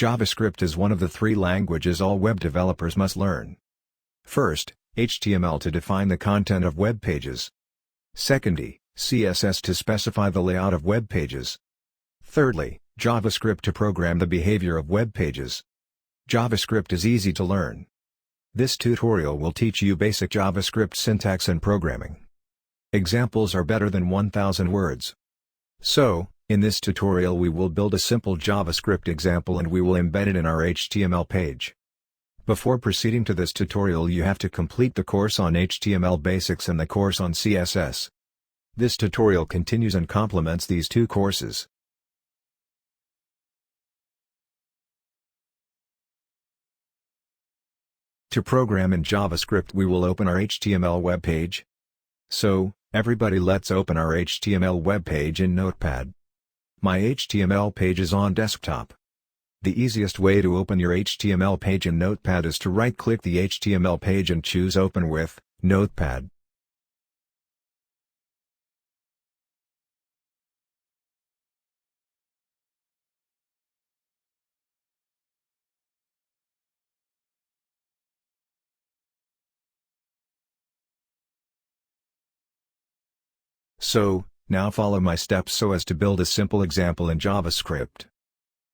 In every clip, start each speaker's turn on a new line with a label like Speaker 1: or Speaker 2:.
Speaker 1: JavaScript is one of the three languages all web developers must learn. First, HTML to define the content of web pages. Secondly, CSS to specify the layout of web pages. Thirdly, JavaScript to program the behavior of web pages. JavaScript is easy to learn. This tutorial will teach you basic JavaScript syntax and programming. Examples are better than 1,000 words. So, in this tutorial we will build a simple JavaScript example and we will embed it in our HTML page. Before proceeding to this tutorial you have to complete the course on HTML basics and the course on CSS. This tutorial continues and complements these two courses. To program in JavaScript we will open our HTML web page. So, everybody let's open our HTML web page in Notepad. My HTML page is on desktop. The easiest way to open your HTML page in Notepad is to right-click the HTML page and choose Open with Notepad. So, now follow my steps so as to build a simple example in JavaScript.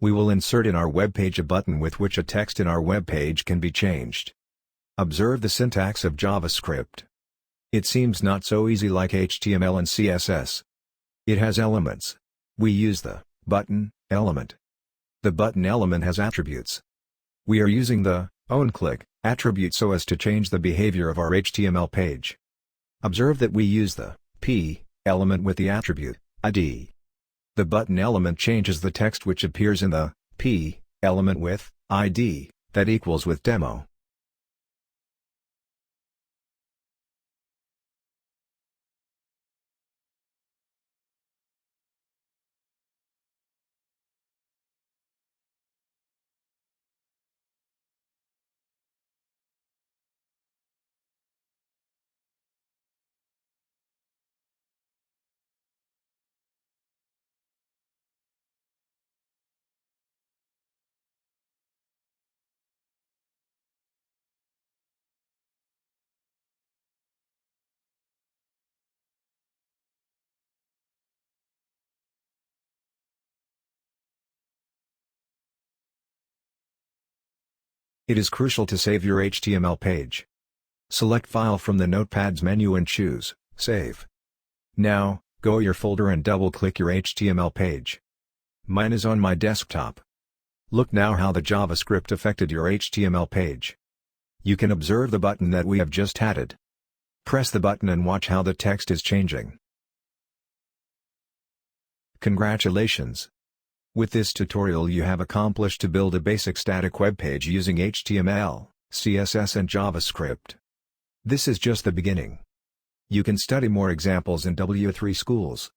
Speaker 1: We will insert in our web page a button with which a text in our web page can be changed. Observe the syntax of JavaScript. It seems not so easy like HTML and CSS. It has elements. We use the button element. The button element has attributes. We are using the onClick attribute so as to change the behavior of our HTML page. Observe that we use the p element with the attribute ID. The button element changes the text which appears in the p element with ID that equals with demo. It is crucial to save your HTML page. Select File from the Notepad's menu and choose Save. Now, go your folder and double-click your HTML page. Mine is on my desktop. Look now how the JavaScript affected your HTML page. You can observe the button that we have just added. Press the button and watch how the text is changing. Congratulations! With this tutorial you have accomplished to build a basic static web page using HTML, CSS and JavaScript. This is just the beginning. You can study more examples in W3 schools.